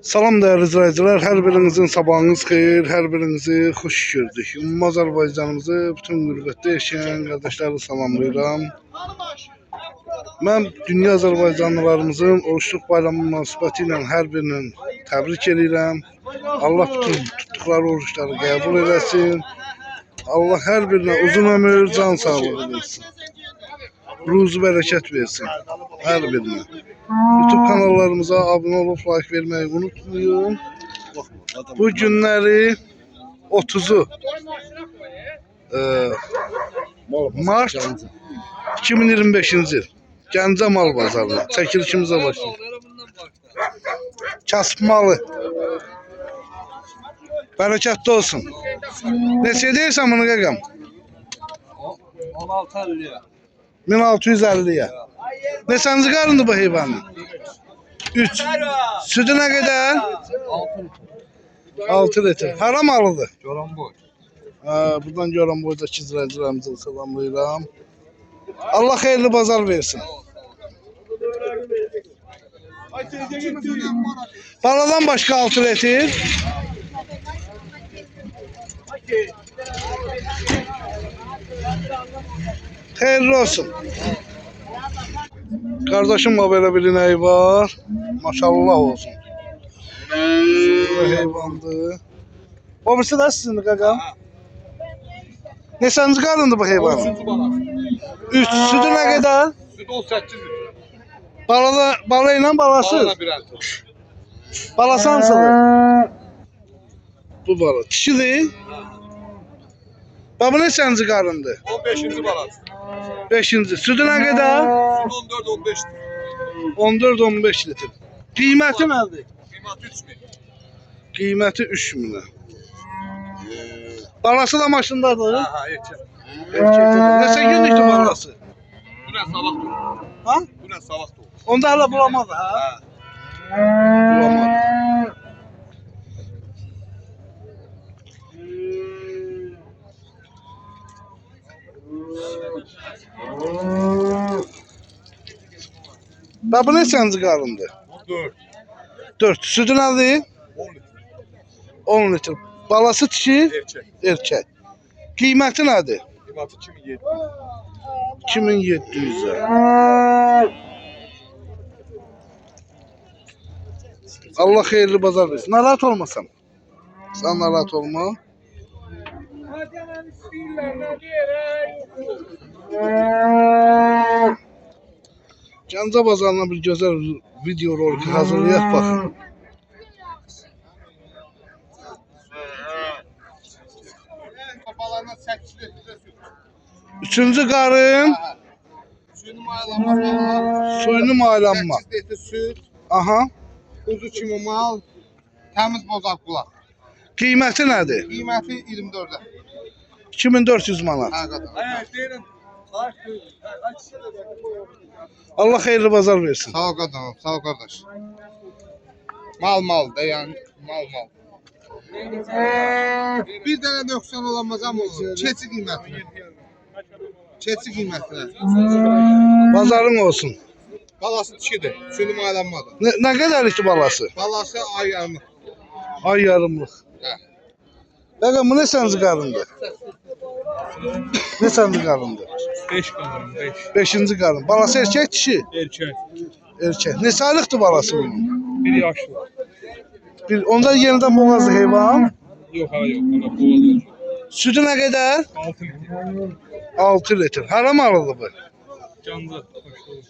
Salam değerli izleyiciler, her birinizin sabahınız xeyir, her birinizi xoş gördük. Ümumi Azərbaycanımızı, bütün qürbətdə yaşayan qardaşları salamlayıram. Mən dünya Azərbaycanlılarımızın oruçluq bayramı münasibəti ilə hər birinin təbrik edirəm. Allah bütün tutduqları oruçları qəbul eləsin. Allah hər birinə uzun ömür, can sağlığı versin. Ruzu bərəkət versin hər birinə. YouTube kanallarımıza abone olup like vermeyi unutmayın. Bu günleri 30'u Mart 2025 yıl Gəncə mal bazarına çəkilişimizə başlayır. Kasıb malı. Bərəkətli olsun. Neçə deyirsən bunu qaqam? 16.50'ya. 1650'ye. Ne sancı karındı bu heyvanın? 3. Sütü ne kadar? 6 litre. Haram alıdı. Coramboy. Buradan Coramboy'daki izleyicilerimize selamlayıram. Allah hayırlı pazar versin. Baladan başka 6 litre. Hayırlı olsun. Kardeşim böyle bir ineği var. Maşallah olsun. Bu heyvandı. O birisi de sizindir qaqam. Neçənci qarındı bu heyvan? 3. Sütü ne kadar? Süt 18 Bala ile balası. Balana bir altı. Balası hansıdır? Bu bala. Dişidir. Baba neçənci qarındı? 15. balası. 5. Sütü ne kadar? Süt 14-15. 14-15 litre. Kıyməti nədir? Kıymatı 3.000. Kıyməti 3000 lira. Balası da maşındadır. Ha erkek. Neçə günlükdür balası? Bu ne sabah doğru. Ha? Bu ne sabah doğru. Onda hala bulamadı ha? Ha. Bulamadı. Bu neçənci qarındı? 4. 4. Sütü nədir? 10 litre. 10 litre. Balası dişi? Erkek. Erkək. Qiyməti nədir? Kıymatı 2700. 2700 lira. Allah hayırlı bazar versin. Narahat olmasan. Sen narahat olma. Gəncə bazarına bir güzel video rolik hazırlayaq baxın. Babalarına 8 litre süt. 3. qarın Suyunu mayalanmaz. suyunu maylanma. 8 litre süt. Aha. Kuzu kimi mal. Təmiz bozaq qulaq. Qiyməti nədir? Qiyməti 24'e. 2400 manat. Ha kadar. Evet deyirəm. Allah hayırlı bazar versin. Sağ ol qadınım, sağ ol qardaş. Mal da yani mal. Bir dənə nöqsan olamaz amma olur. Keçi qiyməti. Keçi qiyməti. Bazarın olsun. Balası dişidir, suyunu maylanmadı. Ne kadarlıktı balası? Balası ay yarımı. Ay yarımlık. Hə. Bakın bu ne sancı karındı? Ne sancı karındı? 5 kalırım 5. 5. karın. Balası erkek dişi. Erkek. Erkek. Ne sağlıktı balası bunun? 1 yaşlı. Ondan yeniden boğazlı hayvan. Yok ha yok. Ona kovalıyor. Sütü ne kadar? 6 litre. 6 litre. Haram alıdı bu. Canlı.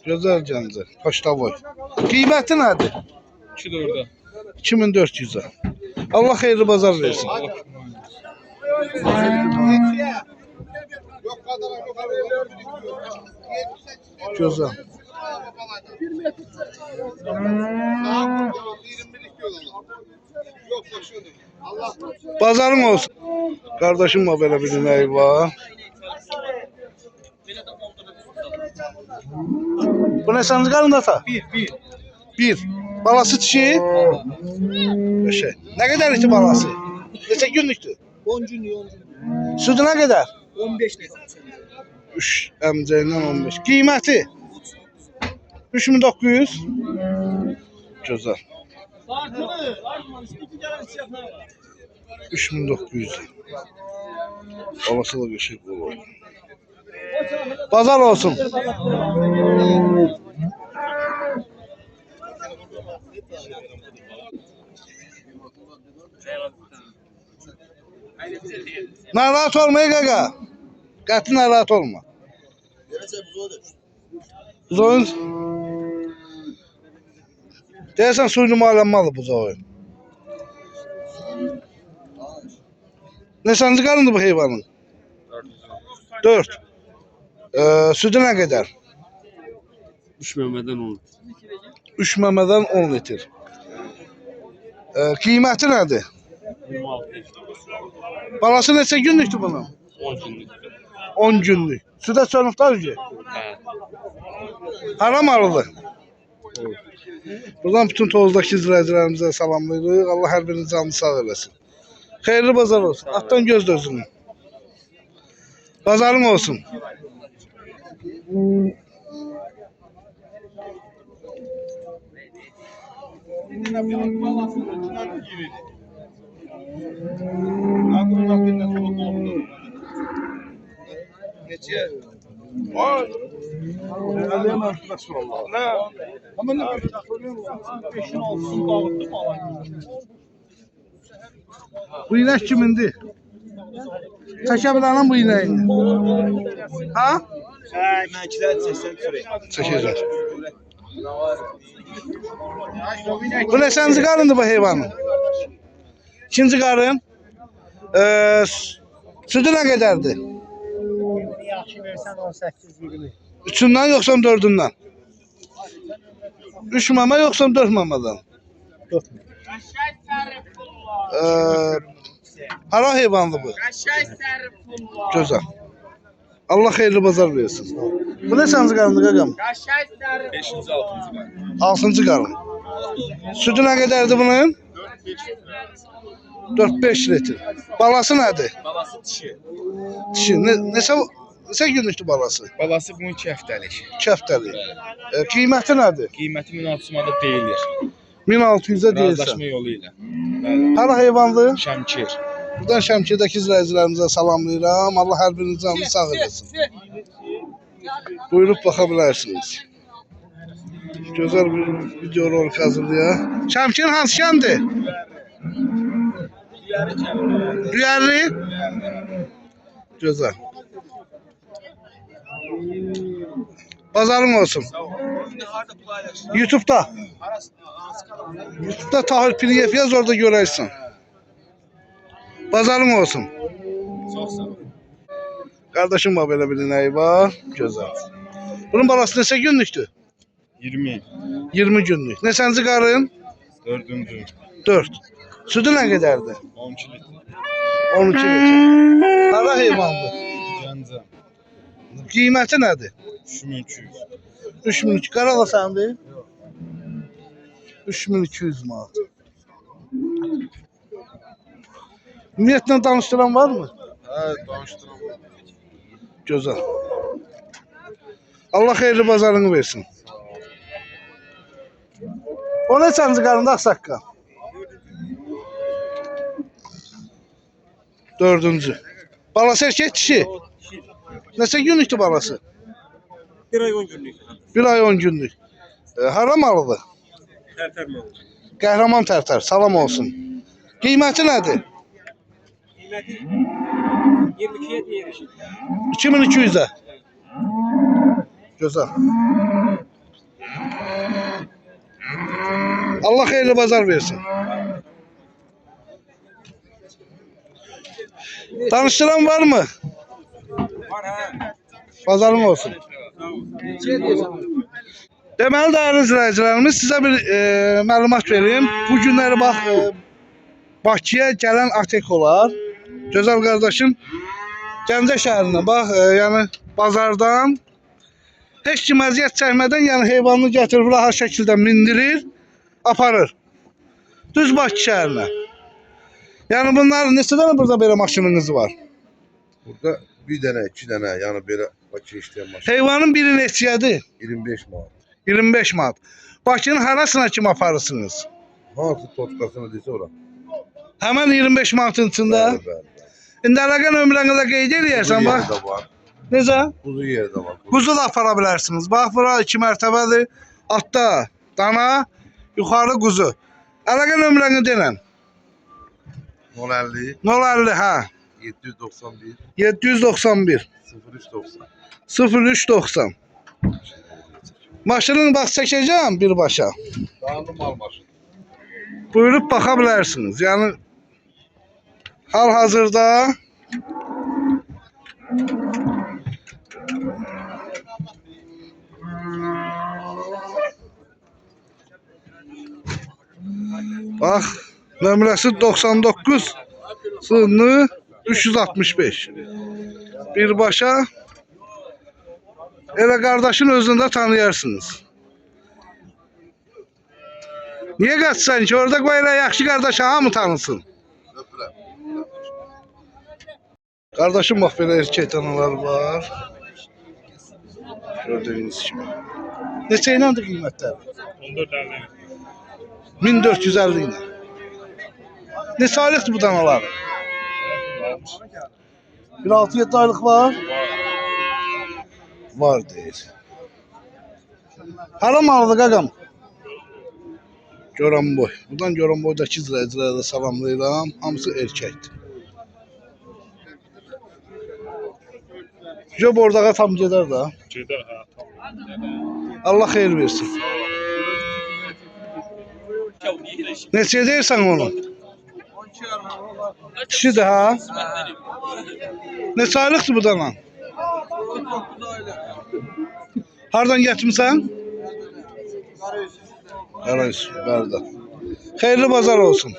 Güzel cancı. Hoşta boy. Kıymeti nedir? 2 de orada. 2400 lira. Allah hayırlı bazar versin. Yok qadınım, yok Güzel. 21 istiyorlar. Yok boşuyor. Allah Bazarın olsun. Kardeşim var böyle bir ineği var. Bu ne sancı karında ta? 1. Balası dişi. Şey. Ne kadar içi balası? Neçə günlüktü? 10 günlük 10 günlük. Sütü ne kadar? 15 litre. 3 əmcəyindən 15. Qiyməti? 3900. Gözəl. 3900. Babası da geçik olur. Pazar olsun. Narahat olma gaga. Qəti narahat olma. Buzoyun. Deyəsən suyunu malanmalı buzoyun. Neçənci qarındır bu heyvanın? 4. Sütü nə qədər? 3 məmədən 10. 3 məmədən 10 litr. Qiyməti nədir? 26. Balası neçə günlükdür bunun? 10 günlük. 10 günlük. Südə sönübdür ki? Haram arılı. Buradan bütün tozdakı izləyicilərimizə salamlayırıq. Allah hər birinin canını sağ eləsin. Xeyirli bazar olsun. Atdan göz dözünü. Bazarın olsun. Neçə? Bu inek kimindir? Çəkə bilənin bu inəyini. Ha? Mənkilər 80 sürək. Çəkəcək. Bu neçənci qarındır bu heyvanın? İkinci qarın. Sütü nə qədərdir? Yaxşı versən 18-20. Üçündən yoxsa dördündən? 3 mama yoxsa 4 mamadan? 4. Hara heyvandır bu? Gözəl. Allah xeyirli bazar versin. Bu neçənci qarındır qaqam? 5-ci, 6-cı. 6-cı qarın. Sütü nə qədərdir bunun? 4-5 litr. Balası nədir? Balası dişi. Dişi. Neçə günlükdür balası? Balası bunun 2 həftəlik. 2 həftəlik. Qiyməti nədir? Qiyməti 1600 manat deyilir. 1600-ə deyirsən. Razılaşma yolu ilə. Bəli. Hara heyvandır? Şəmkir. Buradan Şəmkirdəki izləyicilərimizə salamlayıram. Allah hər birinin canını sağ eləsin. Buyurub baxa bilərsiniz. Gözəl bir video rolik hazırlayaq. Şəmkirin hansı kəndir? Düyərli. Gözəl. Bazarın olsun. YouTube'da. YouTube'da Tahir Piliyev yaz, orada görərsən. Bazarın olsun. Çox sağ ol. Qardaşım var belə bir inəyi var. Gözəl. Bunun balası neçə günlükdür? 20. 20 günlük. Neçənci qarın? 4-cü. 4. Sütü nə qədərdir? 12 litr. 12 litr. Hara heyvandır? Gəncə. Qiyməti nədir? 3200. 3200. Qara da səndir? 3200 manat. Ümumiyyətlə danışdıran var mı? Hə, danışdıram. Gözəl. Allah xeyirli bazarını versin. O neçənci qarında Ağsaqqal? 4-cü. Balası erkək dişi? Neçə günlükdür balası? 1 ay 10 günlük. 1 ay 10 günlük. Hara malıdır? Tərtər mi? Qəhrəman tərtər, salam olsun. Qiyməti nədir? Qiyməti 22-yə deyirik. 2200'ə. Gözəl. Allah xeyirli bazar versin. Tanıştıran var mı? Var hə. Bazarın olsun. Neçəyə deyirsən? Deməli değerli izləyicilərimiz, sizə bir məlumat vereyim. Bu günləri bax Bakıya gələn Atekolar, gözəl qardaşım Gəncə şəhərindən bax, yəni bazardan heç kim əziyyət çəkmədən, yəni heyvanını gətirib rahat şəkildə mindirir, aparır. Düz Bakı şəhərinə. Yəni bunlar neçə dənə burada belə maşınınız var? Burada bir dənə, iki dənə, yəni belə Bakı işləyən maşın. Heyvanın biri neçədir? 25 manat. 25 manat. Bakının harasına kim aparırsınız? Hansı toçkasını deyirsə ora. Hemen 25 manatın içinde. Bəli, bəli. İndi əlaqə nömrənizə qeyd eləyərsən Quzu bax. yeri də var. Necə? Quzu yeri də var. Kuzu da apara bilərsiniz. Bax bura 2 mərtəbədir. Altda dana, yuxarı quzu. Əlaqə nömrəni denən. 050 050 hə. 791 791 0390. 0390. Maşının bax çəkəcəm birbaşa. Dağlı mal maşını. Buyurub baxa bilərsiniz. Yəni hal-hazırda bax nömrəsi 99 sınırlı 365. Birbaşa elə qardaşın özündə tanıyarsınız. Niye qaçsan ki? Orada qoy elə yaxşı qardaşı hamı tanısın. Kardeşim bak böyle erkek danalar var. Gördüğünüz gibi. Neçə ilədir qiymətlər? 1450 ilə. Neçə aylıqdır bu danalar? Bir 6-7 aylıq var. Var deyir. Hara malıdır qaqam? Göranboy. Buradan Göranboydakı izləyicilərə də salamlayıram. Hamısı erkəkdir. Job orada tam gedər də. Gedər hə. Allah xeyir versin. Neçə deyirsən onu? Kişidir ha? Neçə aylıqdır bu dana? Hardan getmisən? Qarayüz, Bərdə. Xeyirli bazar olsun.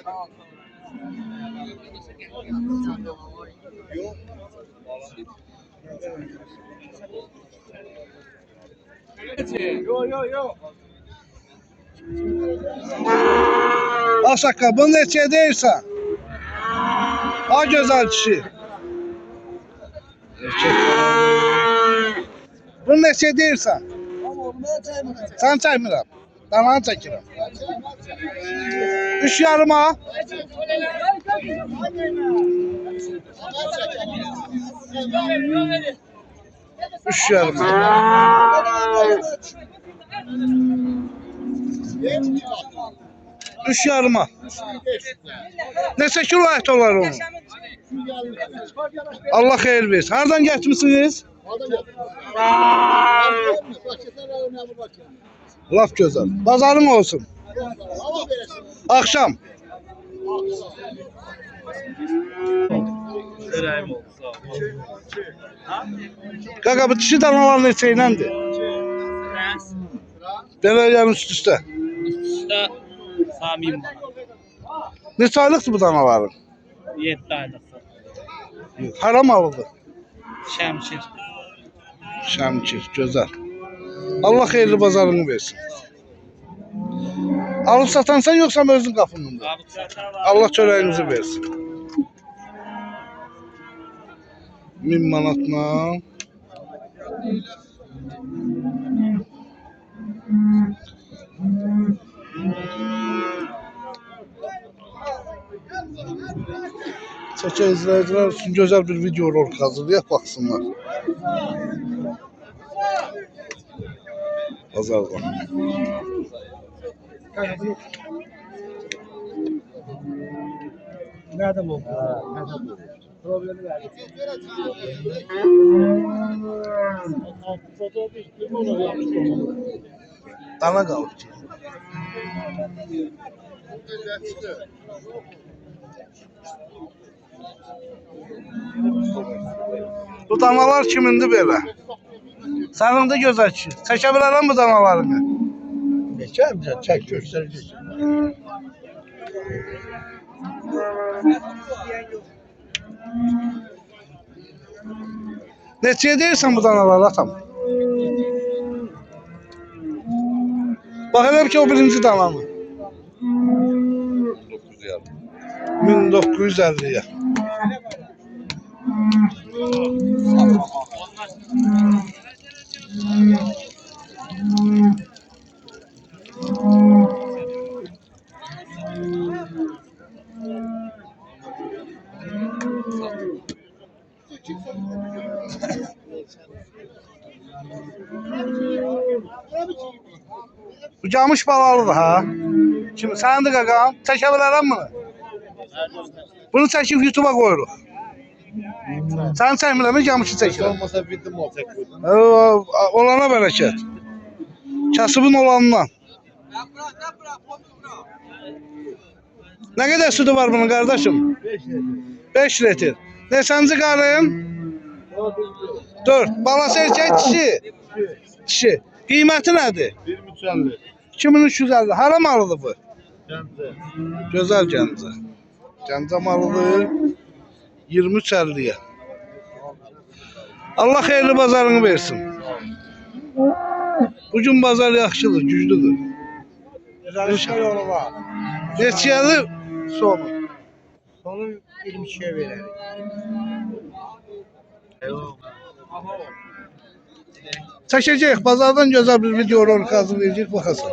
Aşağı, bunu neçə deyirsən? Ha gözəl kişi. Bunu neçə deyirsən? Sən çəkmirəm. Dananı çəkirəm. 3 yarıma. Üç yarıma. Üç yarıma. Neçə kilo ət olar onun? Allah xeyir versin. Hardan getmisiniz? Laf gözəl. Bazarın olsun. Akşam. Qaqa bu dişi danalar neçə iləndir? Belə yəni üst-üstə. Üstə Samim var. Neçə aylıqdır bu danaların? 7 aylıq. Haram alıdır. Şəmşir. Şəmkir, gözəl. Allah xeyirli bazarını versin. Alıb satansan yoxsa özün qapınında? Allah çörəyinizi versin. 1000 manatla. Çəkə izləyicilər üçün gözəl bir video rolik hazırlayaq, baxsınlar. Bazarda. Nerede bu? Problemi verdi. Dana qalıb ki. Bu danalar kimindir belə? Sənin də gözəl ki. Çəkə bilərəm bu danalarını. Geçer çek gösterecek. Neçəyə deyirsən bu danalar atam? Bax elə ki o birinci dananı. 1950'ye. Bu camış balalıdır ha. Şimdi səndir qaqam. Çəkə bilərəm bunu? Bunu çəkib YouTube'a qoyuruq. Sən çəkmirəm, camışı çəkirəm. Olmasa bildim olacak bu. Olana bərəkət. Kasıbın olanından. Nə qədər sütü var bunun qardaşım? 5 litr. Neçənci qarın? 4. Balası erkək dişi? Dişi. Qiyməti nədir? 2350. 2350. Hara malıdır bu? Gəncə. Gözəl Gəncə. Gəncə malıdır. 2350'ye. Allah xeyirli bazarını versin. Bugün bazar yaxşıdır, güclüdür. Güzel yolu var. Neçəli sonu? Sonu 22'ye verelim. Çəkəcək, bazardan gözəl bir video rolik hazırlayacaq, baxasın.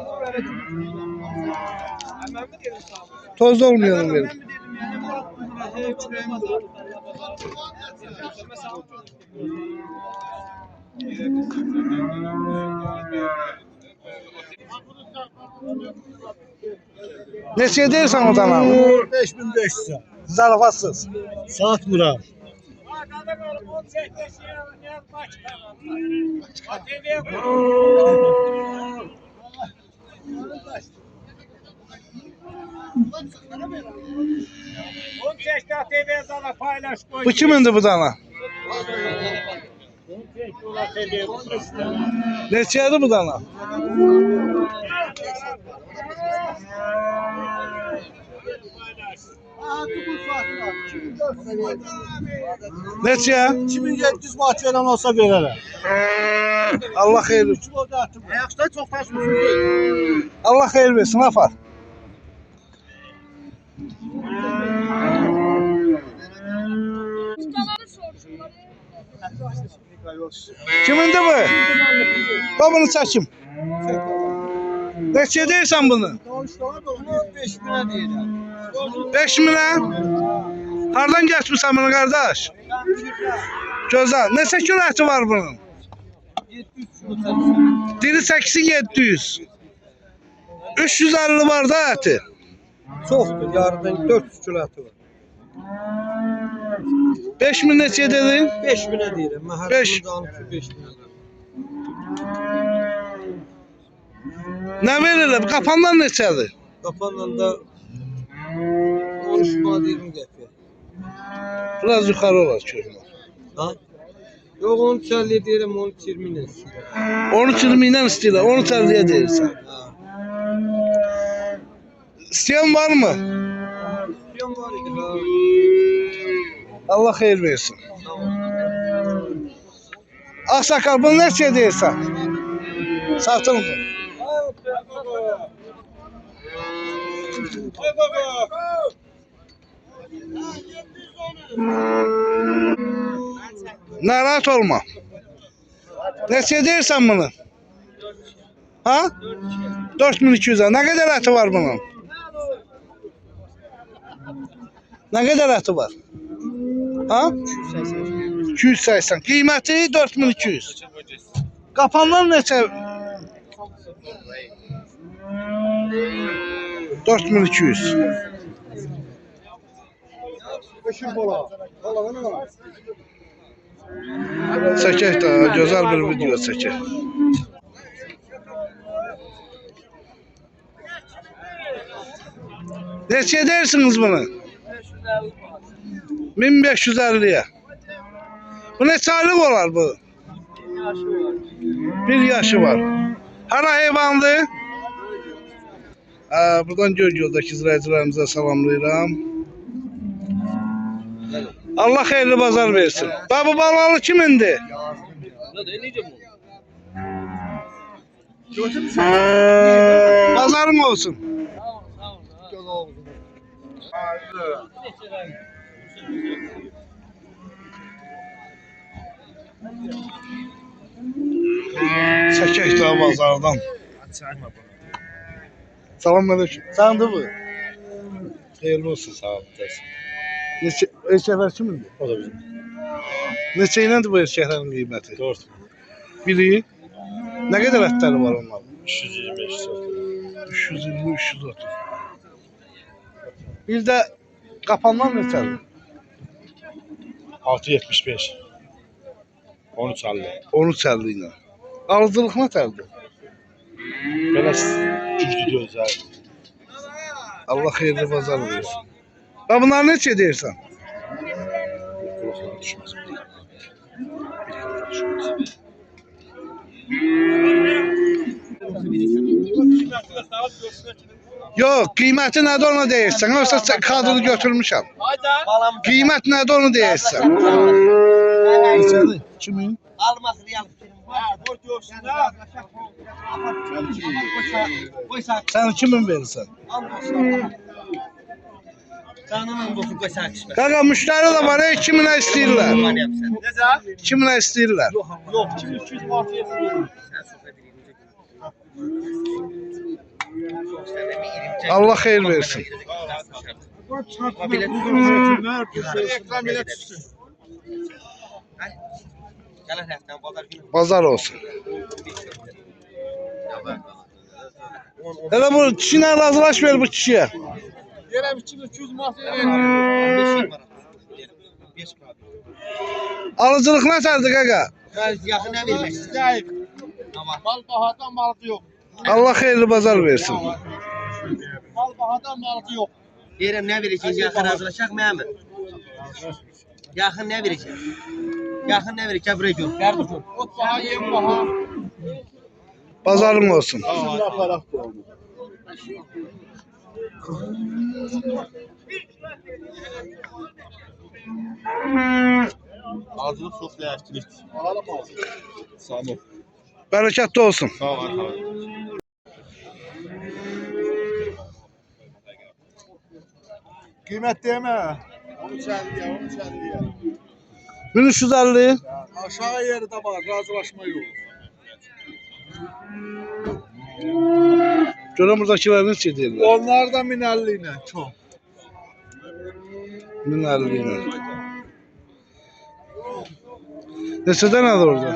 Toz olmayalım verin. Neçə deyirsən o danamı? 5500. Zarafatsız. Satmıram. Bu kimindir bu dana? Neçədir bu dana? Neçə? 2700 baht veren olsa verelim. Allah xeyir. Ayakta çok taşmışsınız. Allah xeyir versin, afar. Kimindir bu? Babını çəkim. Neçə deyirsən bunu? 5000'e diyelim. 5000'e? Hardan geçmişsən bunu qardaş? Gözəl. Neçə kilo əti var bunun? 700 kilo. Diri 800. 350 var da əti. Çoktur. Yarından 400 kilo atı var. 5000 neçə dedin? 5000'e diyelim. Beş. 5000'e. Nə verirlər? Qapanlar neçədir? Kapanla da 13 manat 20 qəpiyə. Biraz yuxarı olar köhnə. Ha? Yok 13.50 diyelim 13.20 ile. 13-20 ilə istəyirlər, 13-50-yə deyirsən. Ha. İstəyən var mı? Yan var idi ha. Allah xeyir versin. Tamam. Ağsakal, bunu neçə deyirsən? Satılmır. Narahat olma. Neçə deyirsən bunu? Ha? 4200'e. Ne kadar əti var bunun? Ne kadar əti var? Ha? 280. Qiyməti 4200. Qapanlar neçə? 4200. Çəkək də gözəl bir video çəkək. Neçə deyirsiniz bunu? 1550'ye. Bu neçə aylıq olar bu? Bir yaşı var. Hara heyvandır? Buradan Gölgöldəki izləyicilərimizə salamlayıram. Allah xeyirli bazar versin. Bu balalı kimindir? Bazarın olsun. Çəkək daha bazardan. Salam aleyküm. Səndir bu? Xeyirli olsun. Sağ ol. Neçə erkəklər kimindir? O da bizim. Neçə iləndir bu erkəklərin qiyməti? 4. Biri. Nə qədər ətləri var onların? 325 satılır. 320, 330. Bir də qapanlar neçədir? 675. 13.50. 13.50 ilə. Alıcılıq nətərdir? Belə güclü gözəl. Allah xeyirli bazar versin. Və bunlar neçə deyirsən? Kulaqlara düşməz. Bir kulaqlara düşməz. Yox, qiyməti nədir onu deyirsən? Yoxsa kadını götürmüşəm. Qiymət nədir onu deyirsən? Neçədir? 2000? Almaz real. Sən 2000 verirsən. Canının dostu qoy sakışmə. Qaqa müştəri də var, 2000-ə istəyirlər. Necə? 2000-ə istəyirlər. Yox, 200 manat verir. Sən soxla Allah xeyir versin. Reklam elə düşsün. Gələn həftə bazar günü. Bazar olsun. Elə bu kişiyle razılaş ver bu kişiye. Yerəm 200 manat verir. 15 manat. 5 manat. Alıcılık nəsəldir qaqa? Yaxın nə vermək? Zəif. Amma Mal bahadan malı yox. Allah xeyirli bazar versin. Mal bahadan malı yox. deyirəm nə verəcək? Yaxın razılaşaq mənim. Yaxın nə verəcək? Yaxın nə verəcək? Buraya gör. Qardı gör. Ot baha, yem baha. Pazarın olsun. Şimdi aparaq da onu. Acılıq çox dəyişdirir. Sağ ol. Bereketli olsun. Sağ ol. Qiymət demə. 13.50-yə, 13.50-yə. 1350. Aşağı yeri də var, razılaşma yox. Görün buradakiler neçə deyirlər? Onlar da 1050 ilə çox. 1050 ilə. Neçədən alır orada?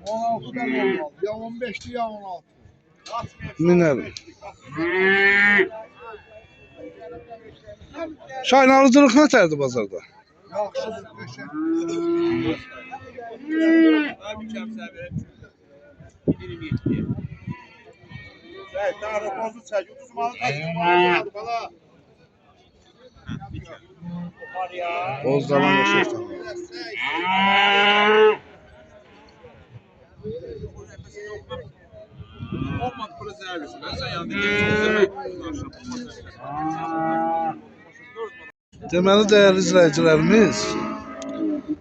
16'dan olmaz. Ya 15'ti ya 16. 1050. Şahin alıcılıq nətərdir bazarda? Yaxşıdır, qəşəng. Abi kəmsəvi. Daha rapozu çək, 30 manat çək. Bala. Bozdalan yaşayırsan. Olmadı pulu zərvisi. Ben sen yanında geçiyorsun. Deməli dəyərli izləyicilərimiz,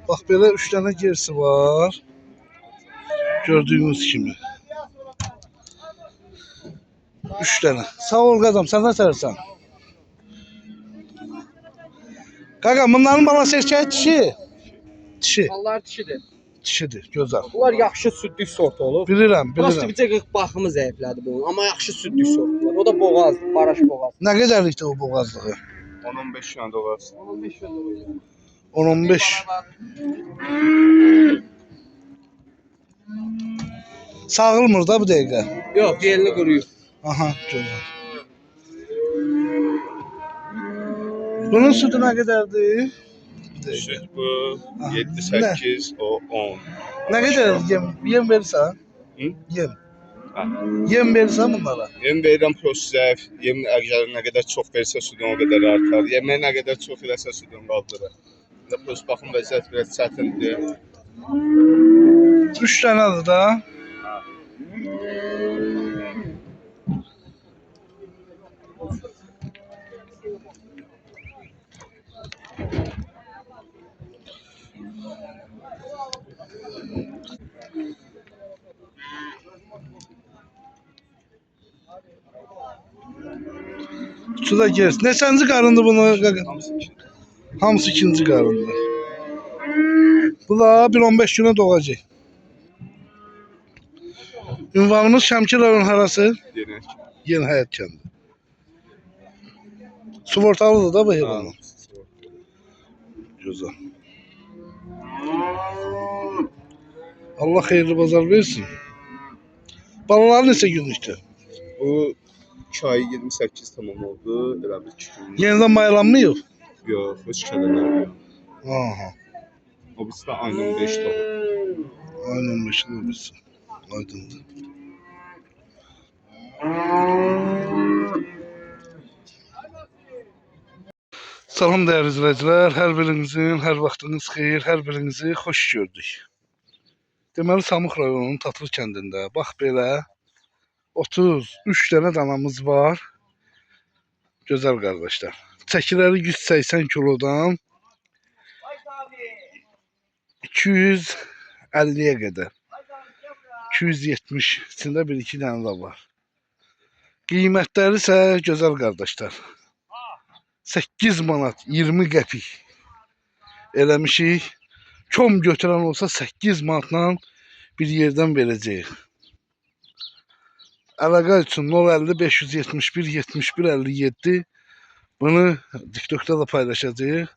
bax belə 3 dənə gerisi var. Gördüyünüz kimi. 3 dənə. Sağ ol qadam, sən nətərsən? Qaqa, bunların balası erkək dişi? Dişi. Onlar dişidir. Dişidir, gözəl. Bunlar yaxşı südlük sort olur. Bilirəm, Prosta bilirəm. bircə 40 baxımı zəiflədi bunun, amma yaxşı südlük sortlar. O da boğaz, baraş boğaz. Nə qədərlikdir o boğazlığı? 10-15 yana dolar. 15 olur. 10-15. Sağılmır da bu dəqiqə. Yox, yelini quruyur. Aha, gözəl. Bunun sütü nə qədərdir? Süt bu Aha. 7-8, o 10. Nə qədər yem verirsən? Hı? Yem. Ha. Yem verirsən bunlara? Yem verirəm prosesif, yem əgər nə qədər çox versə südün o qədər artar. Yeməyi nə qədər çox eləsə südün qaldırır. Və pros baxım vəziyyət biraz çətindir. 3 dənədir da. Suda gers. Neçənci qarındı bunu? Hamısı ikinci qarındı. Bunlar 1-15 günə doğacaq. Ünvanımız Şəmkir rayon harası? Yenək. Yeni Həyat kəndi. Sığortalıdır da bu heyvanın. Güzel. Allah xeyirli bazar versin. Balaları neçə günlükdür? Bu 2 ay 28 tamam oldu. Elə bir 2 gün. Yenidən mayalanmayıb? Yox, heç kələnə. Aha. O birisi də ayın 15 doğum. Aynen 15 yıl olmuşsun. Aydındır. Salam değerli izleyiciler. Her birinizin, her vaxtınız xeyir, her birinizi hoş gördük. Deməli Samux rayonunun Tatlı kəndində bax belə 33 dənə danamız var. Gözəl qardaşlar. Çəkiləri 180 kilodan 250'ye qədər. 270 içində bir iki dənə də var. Qiymətləri isə gözəl qardaşlar. 8 manat 20 qəpik eləmişik. Kom götürən olsa 8 manatla bir yerdən verəcəyik. Əlaqə üçün 050 571 71 57 bunu TikTok'da da paylaşacağıq.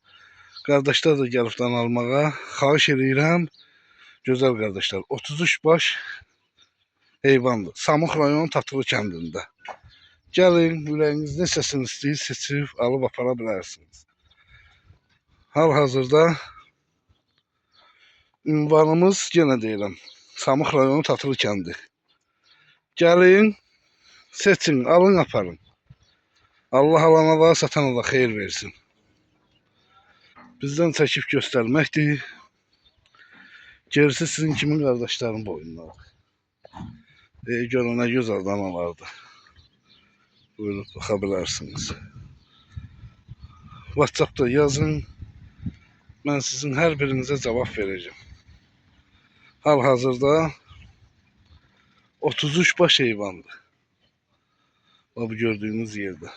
Qardaşlar da gəlibdən almağa xahiş edirəm. Gözəl qardaşlar 33 baş heyvandır. Samux rayon Tatlı kəndində. Gəlin, ürəyiniz neçəsini istəyir, seçib alıb apara bilərsiniz. Hal-hazırda ünvanımız yenə deyirəm. Samux rayonu Tatlı kəndi. Gəlin, seçin, alın, aparın. Allah alana da, satana da xeyir versin. Bizdən çəkib göstərməkdir. Gerisi sizin kimin qardaşların boyundadır. Görün, nə gözəl danalardır. Buyurub baxa bilərsiniz. WhatsApp'da yazın. Mən sizin hər birinizə cavab verəcəm. Hal-hazırda 33 baş heyvandır. Bu gördüğünüz yerde.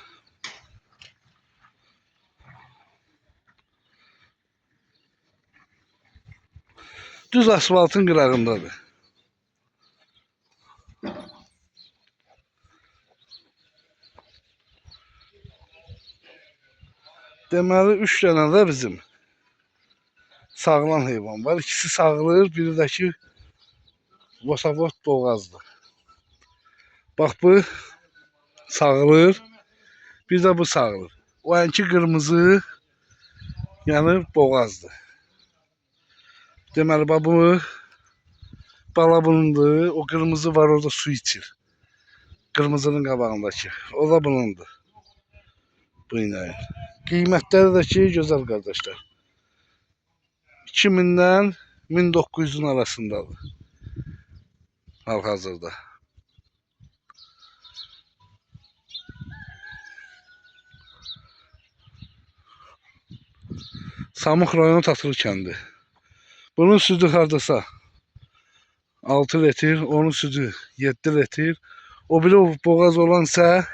Düz asfaltın qırağındadır. Deməli 3 dənə də bizim sağlam heyvan var. İkisi sağılır, biri də ki Vosavot boğazdır. Bax bu sağılır, bir də bu sağılır. O anki qırmızı yəni boğazdır. Deməli bax bu bala bunundur. O qırmızı var orada su içir. Qırmızının qabağındakı. O da bunundur. Bu inəyin. Qiymətləri də ki gözəl qardaşlar. 2000'dən 1900'ün arasındadır. Hal-hazırda. Samux rayonu Tatlı kəndi. Bunun sütü hardasa 6 litr, onun sütü 7 litr. O biri boğaz olansa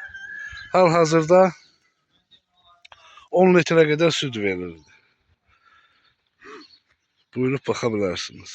hal-hazırda 10 litrə qədər süt verirdi. Buyurub baxa bilərsiniz.